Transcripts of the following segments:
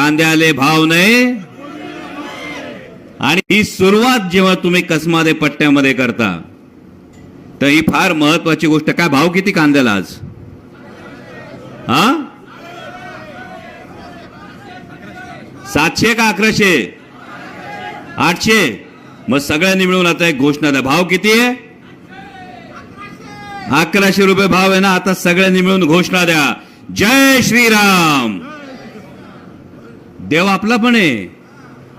कांद्याले भाव नाही. आणि ही सुरुवात जेव्हा तुम्ही कसमादे पट्ट्यामध्ये करता तर ही फार महत्वाची गोष्ट. काय भाव किती कांद्याला आज? हा 700 का 1100? 800. मग सगळ्यांनी मिळून आता एक घोषणा द्या. भाव किती आहे? 1100 रुपये भाव आहे ना. आता सगळ्यांनी मिळून घोषणा द्या. जय श्रीराम. देव आपला पण आहे,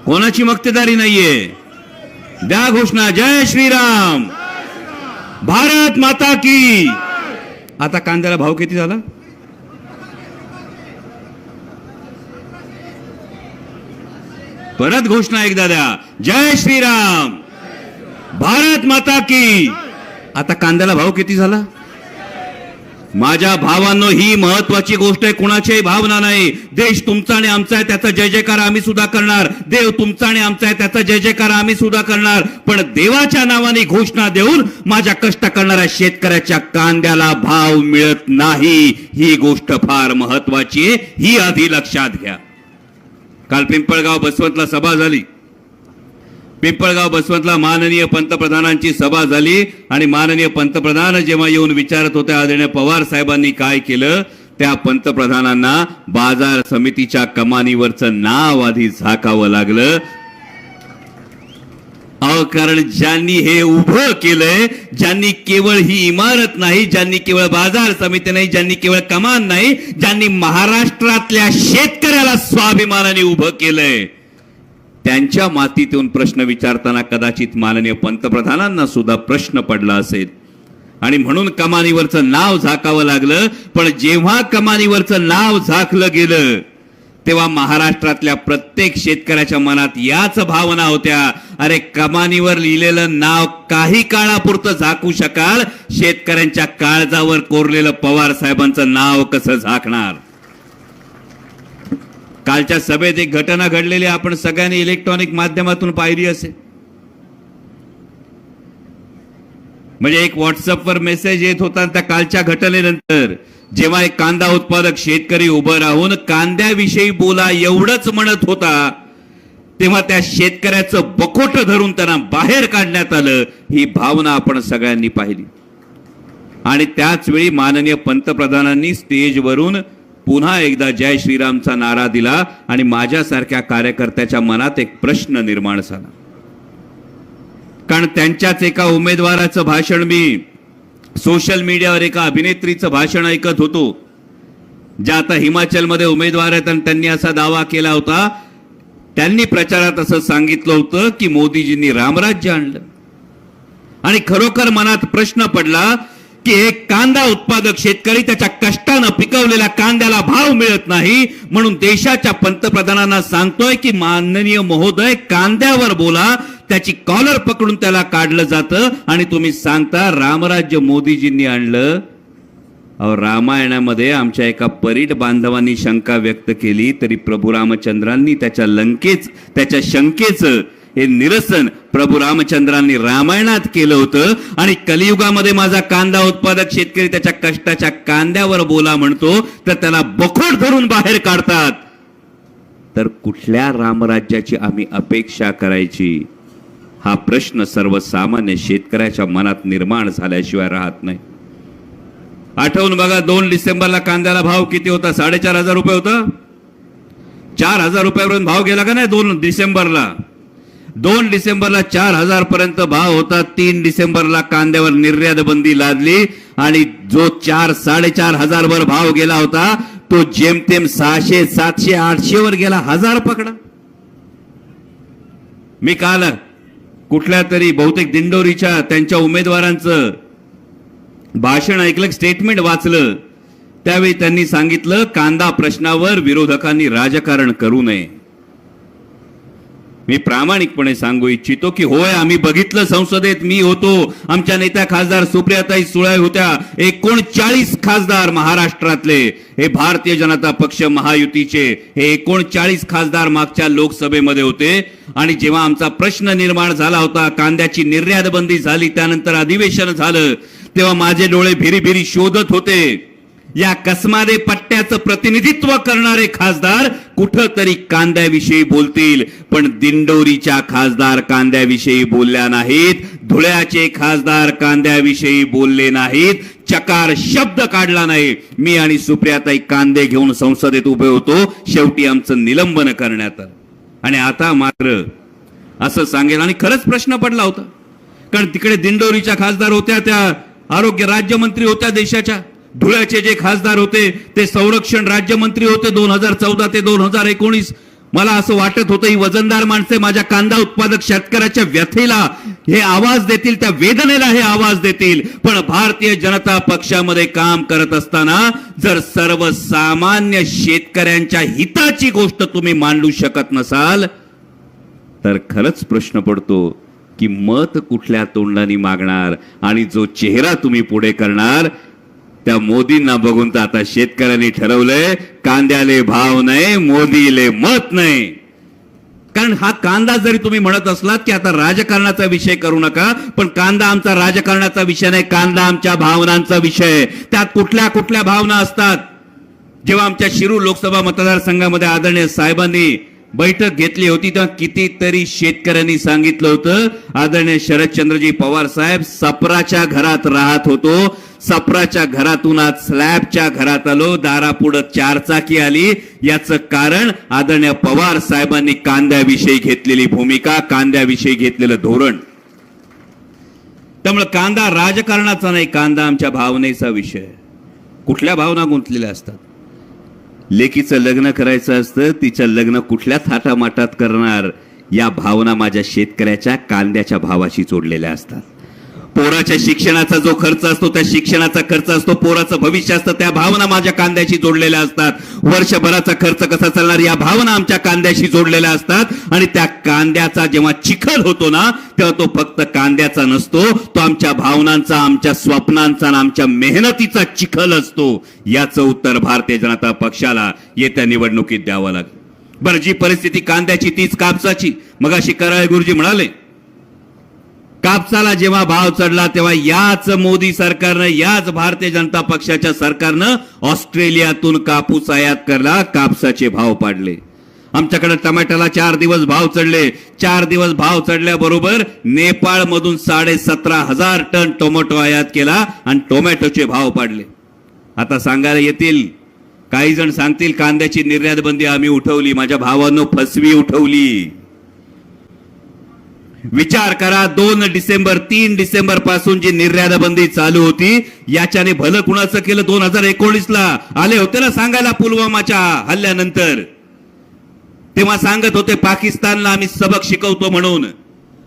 कोणाची मक्तेदारी नाहीये. द्या घोषणा. जय श्रीराम, भारत माता की. आता कांद्याला भाव किती झाला? परत घोषणा एकदा द्या. जय श्रीराम, भारत माता की. आता कांद्याला भाव किती झाला? माझ्या भावांनो, ही महत्वाची गोष्ट आहे. कुणाच्याही भावना नाही. देश तुमचा आणि आमचा आहे, त्याचा जय जयकार आम्ही सुद्धा करणार. देव तुमचा आणि आमचा आहे, त्याचा जय जयकार आम्ही सुद्धा करणार. पण देवाच्या नावाने घोषणा देऊन माझ्या कष्ट करणाऱ्या शेतकऱ्याच्या कांद्याला भाव मिळत नाही. ही गोष्ट फार महत्वाची आहे, ही आधी लक्षात घ्या. काल पिंपळगाव बसवंतला सभा झाली. पिंपळगाव बसवंतला माननीय पंतप्रधानांची सभा झाली आणि माननीय पंतप्रधान जेव्हा येऊन विचारत होते आदरणीय पवार साहेबांनी काय केलं, त्या पंतप्रधानांना बाजार समितीच्या कमानीवरचं नाव आधी झाकावं लागलं. कारण ज्यांनी हे उभं केलंय, ज्यांनी केवळ ही इमारत नाही, ज्यांनी केवळ बाजार समिती नाही, ज्यांनी केवळ कमान नाही, ज्यांनी महाराष्ट्रातल्या शेतकऱ्याला स्वाभिमानाने उभं केलंय, त्यांच्या मातीतून प्रश्न विचारताना कदाचित माननीय पंतप्रधानांना सुद्धा प्रश्न पडला असेल आणि म्हणून कमानीवरचं नाव झाकावं लागलं. पण जेव्हा कमानीवरचं नाव झाकलं गेलं तेव्हा महाराष्ट्रातल्या प्रत्येक शेतकऱ्याच्या मनात याच भावना होत्या. अरे, कमानीवर लिहिलेलं नाव काही काळापुरतं झाकू शकाल, शेतकऱ्यांच्या काळजावर कोरलेलं पवार साहेबांचं नाव कसं झाकणार? कालच्या सभेत एक घटना घडलेली आपण सगळ्यांनी इलेक्ट्रॉनिक माध्यमातून पाहिली असेल. म्हणजे एक व्हॉट्सअपवर मेसेज येत होता. त्या कालच्या घटनेनंतर जेव्हा एक कांदा उत्पादक शेतकरी उभं राहून कांद्याविषयी बोला एवढंच म्हणत होता, तेव्हा त्या शेतकऱ्याचं बकोट धरून त्यांना बाहेर काढण्यात आलं. ही भावना आपण सगळ्यांनी पाहिली. आणि त्याच वेळी माननीय पंतप्रधानांनी स्टेजवरून पुन्हा एकदा जय श्रीरामचा नारा दिला आणि माझ्यासारख्या कार्यकर्त्याच्या मनात एक प्रश्न निर्माण झाला. कारण त्यांच्याच एका उमेदवाराचं भाषण मी सोशल मीडियावर एका अभिनेत्रीचं भाषण ऐकत होतो, ज्या आता हिमाचलमध्ये उमेदवार आहेत. आणि त्यांनी असा दावा केला होता, त्यांनी प्रचारात असं सांगितलं होतं की मोदीजींनी रामराज्य आणलं. आणि खरोखर मनात प्रश्न पडला की एक कांदा उत्पादक शेतकरी त्याच्या कष्टानं पिकवलेल्या कांद्याला भाव मिळत नाही, म्हणून देशाच्या पंतप्रधानांना सांगतोय की माननीय महोदय, कांद्यावर बोला. त्याची कॉलर पकडून त्याला काढलं जातं आणि तुम्ही सांगता रामराज्य मोदीजींनी आणलं. रामायणामध्ये आमच्या एका परीट बांधवांनी शंका व्यक्त केली, तरी प्रभू रामचंद्रांनी त्याच्या शंकेचं हे निरसन प्रभू रामचंद्रांनी रामायणात केलं होतं. आणि कलियुगामध्ये माझा कांदा उत्पादक शेतकरी त्याच्या कष्टाच्या कांद्यावर बोला म्हणतो, तर त्याला बखोड धरून बाहेर काढतात. तर कुठल्या रामराज्याची आम्ही अपेक्षा करायची? हा प्रश्न सर्वसामान्य शेतकऱ्याच्या मनात निर्माण झाल्याशिवाय राहत नाही. आठवून बघा, 2 डिसेंबरला कांद्याला भाव किती होता? 4,500 रुपये होता. 4,000 रुपयावरून भाव गेला का नाही? 2 डिसेंबरला 4,000 पर्यंत भाव होता. 3 डिसेंबरला कांद्यावर निर्यात बंदी लादली आणि जो 4,000-4,500 वर भाव गेला होता, तो जेमतेम 600, 700, 800 वर गेला. 1000 पकडा. मी काल कुठल्या तरी बहुतेक दिंडोरीच्या त्यांच्या उमेदवारांचं भाषण ऐकलं, स्टेटमेंट वाचलं. त्यावेळी त्यांनी सांगितलं, कांदा प्रश्नावर विरोधकांनी राजकारण करू नये. मी प्रामाणिकपणे सांगू इच्छितो की होय, आम्ही बघितलं संसदेत. मी होतो, आमच्या नेत्या खासदार सुप्रियाताई सुळे होत्या. 39 खासदार महाराष्ट्रातले, हे भारतीय जनता पक्ष महायुतीचे हे 39 खासदार मागच्या लोकसभेमध्ये होते. आणि जेव्हा आमचा प्रश्न निर्माण झाला होता, कांद्याची निर्यात बंदी झाली, त्यानंतर अधिवेशन झालं, तेव्हा माझे डोळे भिरी भिरी शोधत होते या कसमादे पट्ट्याचं प्रतिनिधित्व करणारे खासदार कुठंतरी कांद्याविषयी बोलतील, पण दिंडोरीच्या खासदार कांद्याविषयी बोलल्या नाहीत, धुळ्याचे खासदार कांद्याविषयी बोलले नाहीत, चकार शब्द काढला नाही. मी आणि सुप्रियाताई कांदे घेऊन संसदेत उभे होतो, शेवटी आमचं निलंबन करण्यात आलं. आणि आता मात्र असं सांगेल, आणि खरंच प्रश्न पडला होता, कारण तिकडे दिंडोरीच्या खासदार होत्या त्या आरोग्य राज्यमंत्री होत्या देशाच्या, धुळ्याचे जे खासदार होते ते संरक्षण राज्यमंत्री होते 2014 ते 2019. मला असं वाटत होतं ही वजनदार माणसे माझ्या कांदा उत्पादक शेतकऱ्याच्या व्यथेला हे आवाज देतील, त्या वेदनेला हे आवाज देतील. पण भारतीय जनता पक्षामध्ये काम करत असताना जर सर्वसामान्य शेतकऱ्यांच्या हिताची गोष्ट तुम्ही मांडू शकत नसाल तर खरंच प्रश्न पडतो की मत कुठल्या तोंडाने मागणार, आणि जो चेहरा तुम्ही पुढे करणार त्या मोदींना बघून तर आता शेतकऱ्यांनी ठरवलंय कांद्याले भाव नाही, मोदीले मत नाही. कारण हा कांदा जरी तुम्ही म्हणत असलात की आता राजकारणाचा विषय करू नका, पण कांदा आमचा राजकारणाचा विषय नाही, कांदा आमच्या भावनांचा विषय. त्यात कुठल्या कुठल्या भावना असतात. जेव्हा आमच्या शिरूर लोकसभा मतदारसंघामध्ये आदरणीय साहेबांनी बैठक घेतली होती तेव्हा कितीतरी शेतकऱ्यांनी सांगितलं होतं, आदरणीय शरदचंद्रजी पवार साहेब, सपराच्या घरात राहत होतो, सपराच्या घरातून आज स्लॅबच्या घरात आलो, दारापुढं चारचाकी आली. याचं कारण आदरणीय पवार साहेबांनी कांद्याविषयी घेतलेली भूमिका, कांद्याविषयी घेतलेलं धोरण. त्यामुळे कांदा राजकारणाचा नाही, कांदा आमच्या भावनेचा विषय. कुठल्या भावना गुंतलेल्या असतात. लेकीचं लग्न करायचं असतं, तिचं लग्न कुठल्या थाटामाटात करणार, या भावना माझ्या शेतकऱ्याच्या कांद्याच्या भावाशी जोडलेल्या असतात. पोराच्या शिक्षणाचा जो खर्च असतो, त्या शिक्षणाचा खर्च असतो, पोराचं भविष्य असतं, त्या भावना माझ्या कांद्याशी जोडलेल्या असतात. वर्षभराचा खर्च कसा चालणार या भावना आमच्या कांद्याशी जोडलेल्या असतात. आणि त्या कांद्याचा जेव्हा चिखल होतो ना तेव्हा तो फक्त कांद्याचा नसतो, तो आमच्या भावनांचा, आमच्या स्वप्नांचा आणि आमच्या मेहनतीचा चिखल असतो. याचं उत्तर भारतीय जनता पक्षाला येत्या निवडणुकीत द्यावं लागेल. बरं, जी परिस्थिती कांद्याची तीच कापसाची. मगाशी कराळे गुरुजी म्हणाले कापसाला जेव्हा भाव चढला तेव्हा याच मोदी सरकारनं, याच भारतीय जनता पक्षाच्या सरकारनं ऑस्ट्रेलियातून कापूस आयात करला, कापसाचे भाव पाडले. आमच्याकडे टमाट्याला 4 दिवस भाव चढले. 4 दिवस भाव चढल्याबरोबर नेपाळ मधून 17,500 टन टोमॅटो आयात केला आणि टोमॅटोचे भाव पाडले. आता सांगायला येतील, काही जण सांगतील कांद्याची निर्यात बंदी आम्ही उठवली. माझ्या भावांनो, फसवी उठवली. विचार करा, 2 डिसेंबर 3 डिसेंबर पासून जी निर्यात बंदी चालू होती याच्याने भलं कुणाचं केलं. 2019ला आले होते ना सांगायला पुलवामाच्या हल्ल्यानंतर, तेव्हा सांगत होते पाकिस्तानला आम्ही सबक शिकवतो म्हणून.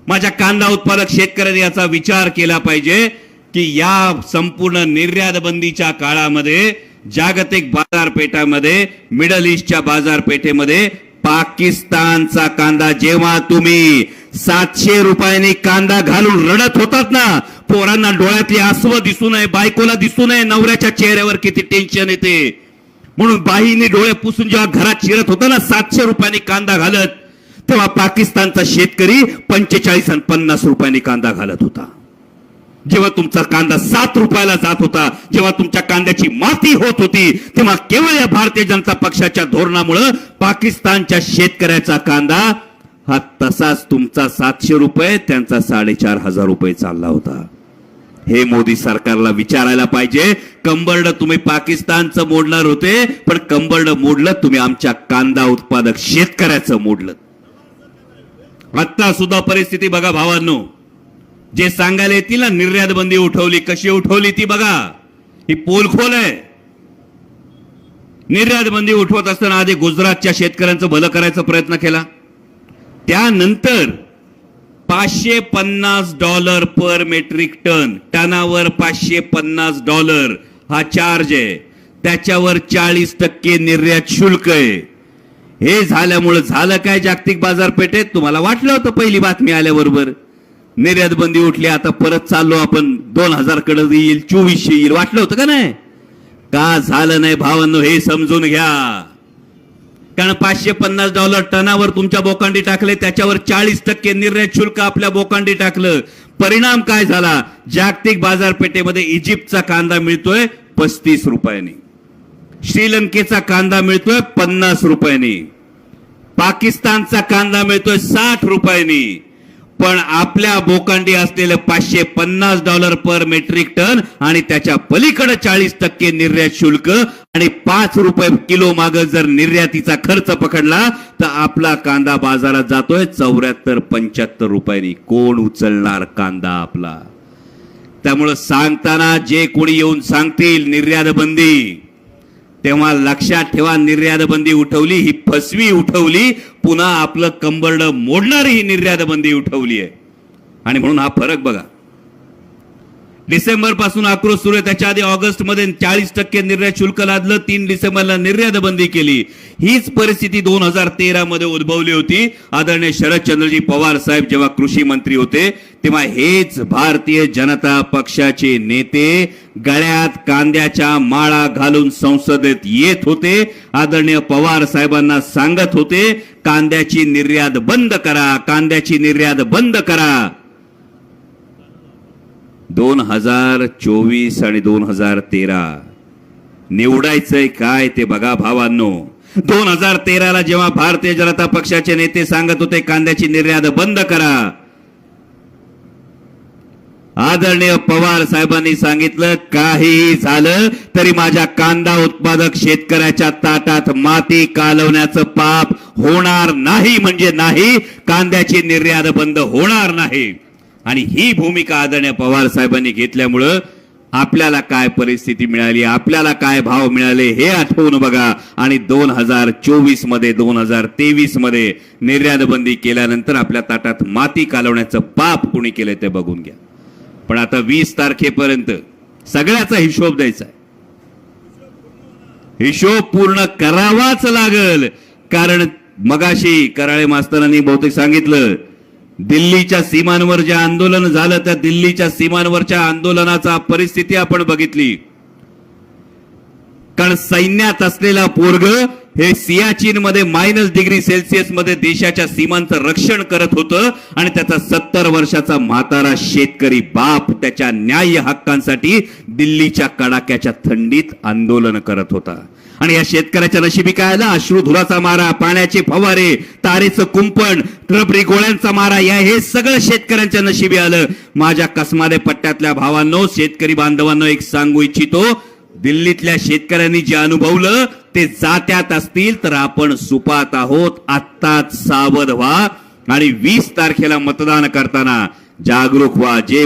माझ्या कांदा उत्पादक शेतकऱ्यांनी याचा विचार केला पाहिजे की या संपूर्ण निर्यात बंदीच्या काळामध्ये जागतिक बाजारपेठामध्ये, मिडल ईस्टच्या बाजारपेठेमध्ये पाकिस्तानचा कांदा, जेव्हा तुम्ही 700 रुपयांनी कांदा घालून रडत होतात ना, पोरांना डोळ्यातली आसवं दिसू नये, बायकोला दिसू नये, नवऱ्याच्या चेहऱ्यावर किती टेन्शन येते, म्हणून बाईने डोळे पुसून जेव्हा घरात शिरत होता ना 700 रुपयांनी कांदा घालत, तेव्हा पाकिस्तानचा शेतकरी 45 आणि 50 रुपयांनी कांदा घालत होता. जेव्हा तुमचा कांदा 7 रुपयाला जात होता, जेव्हा तुमच्या कांद्याची माती होत होती, तेव्हा केवळ या भारतीय जनता पक्षाच्या धोरणामुळे पाकिस्तानच्या शेतकऱ्याचा कांदा हा तसाच तुमचा 700 रुपये, त्यांचा 4,500 रुपये चालला होता. हे मोदी सरकारला विचारायला पाहिजे. कंबरड तुम्ही पाकिस्तानचं मोडणार होते, पण कंबरड मोडलं तुम्ही आमच्या कांदा उत्पादक शेतकऱ्याचं मोडलं. आता सुद्धा परिस्थिती बघा भावांनो, जे सांगायला येतील ना निर्यात बंदी उठवली, कशी उठवली ती बघा. ही पोलखोल आहे. निर्यात बंदी उठवत असताना आधी गुजरातच्या शेतकऱ्यांचं भलं करायचा प्रयत्न केला, त्यानंतर $550 पर मेट्रिक टन, टनावर $550 हा चार्ज आहे, त्याच्यावर 40% निर्यात शुल्क आहे. हे झाल्यामुळे झालं काय जागतिक बाजारपेठेत, तुम्हाला वाटलं होतं पहिली बातमी आल्याबरोबर निर्यात बंदी उठली, आता परत चाललो आपण 2000 कडे येईल, 2400 येईल, वाटलं होतं का नाही? का झालं नाही भावांनो, हे समजून घ्या. कारण $550 टनावर तुमच्या बोकांडी टाकले, त्याच्यावर 40% निर्यात शुल्क आपल्या बोकांडी टाकलं. परिणाम काय झाला? जागतिक बाजारपेठेमध्ये इजिप्तचा कांदा मिळतोय 35 रुपयांनी, श्रीलंकेचा कांदा मिळतोय 50 रुपयांनी, पाकिस्तानचा कांदा मिळतोय 60 रुपयांनी, पण आपल्या बोकांडी असलेलं $550 पर मेट्रिक टन आणि त्याच्या पलीकडे 40% निर्यात शुल्क आणि 5 रुपये किलो माग जर निर्यातीचा खर्च पकडला तर आपला कांदा बाजारात जातोय 74-75 रुपयांनी. कोण उचलणार कांदा आपला? त्यामुळे सांगताना जे कोणी येऊन सांगतील निर्यात बंदी, तेव्हा लक्षात ठेवा, निर्यात बंदी उठवली ही फसवी उठवली, पुन्हा आपलं कंबरड मोडणारी ही निर्यात बंदी उठवली आहे. आणि म्हणून हा फरक बघा. डिसेंबर पासून आक्रोश सुरू आहे, त्याच्या आधी ऑगस्ट मध्ये 40% निर्यात शुल्क लादलं, 3 डिसेंबरला निर्यात बंदी केली. हीच परिस्थिती 2013 मध्ये उद्भवली होती. आदरणीय शरदचंद्रजी पवार साहेब जेव्हा कृषी मंत्री होते तेव्हा हेच भारतीय जनता पक्षाचे नेते गळ्यात कांद्याच्या माळा घालून संसदेत येत होते. आदरणीय पवार साहेबांना सांगत होते कांद्याची निर्यात बंद करा, कांद्याची निर्यात बंद करा. 2024 आणि 2013 निवडायचंय काय ते बघा भावांनो. 2013ला जेव्हा भारतीय जनता पक्षाचे नेते सांगत होते कांद्याची निर्यात बंद करा, आदरणीय पवार साहेबांनी सांगितलं काहीही झालं तरी माझ्या कांदा उत्पादक शेतकऱ्याच्या ताटात माती कालवण्याचं पाप होणार नाही म्हणजे नाही, कांद्याची निर्यात बंद होणार नाही. आणि ही भूमिका आदरणीय पवार साहेबांनी घेतल्यामुळं आपल्याला काय परिस्थिती मिळाली, आपल्याला काय भाव मिळाले हे आठवून बघा. आणि 2024 मध्ये 2023 मध्ये निर्यात बंदी केल्यानंतर आपल्या ताटात माती कालवण्याचं पाप कुणी केलंय ते बघून घ्या. पण आता 20 तारखेपर्यंत सगळ्याचा हिशोब द्यायचा आहे. हिशोब पूर्ण करावाच लागल. कारण मगाशी कराळे मास्तरांनी बहुतेक सांगितलं, दिल्लीच्या सीमांवर जे आंदोलन झालं त्या दिल्लीच्या सीमांवरच्या आंदोलनाचा परिस्थिती आपण बघितली. कारण सैन्यात असलेला पोरग हे सियाचीन मध्ये -°C मध्ये देशाच्या सीमांचं रक्षण करत होतं आणि त्याचा 70 वर्षाचा म्हातारा शेतकरी बाप त्याच्या न्याय हक्कांसाठी दिल्लीच्या कडाक्याच्या थंडीत आंदोलन करत होता. आणि या शेतकऱ्याच्या नशिबी काय आलं? अश्रुधुराचा मारा, पाण्याचे फवारे, तारेचं कुंपण, रबरी गोळ्यांचा मारा, या हे सगळं शेतकऱ्यांच्या नशिबी आलं. माझ्या कसमादे पट्ट्यातल्या भावांनो, शेतकरी बांधवांनो, एक सांगू इच्छितो, दिल्लीतल्या शेतकऱ्यांनी जे अनुभवलं ते जात्यात असतील तर आपण सुपात आहोत. आत्ताच सावध व्हा आणि 20 तारखेला मतदान करताना जागरूक व्हा. जे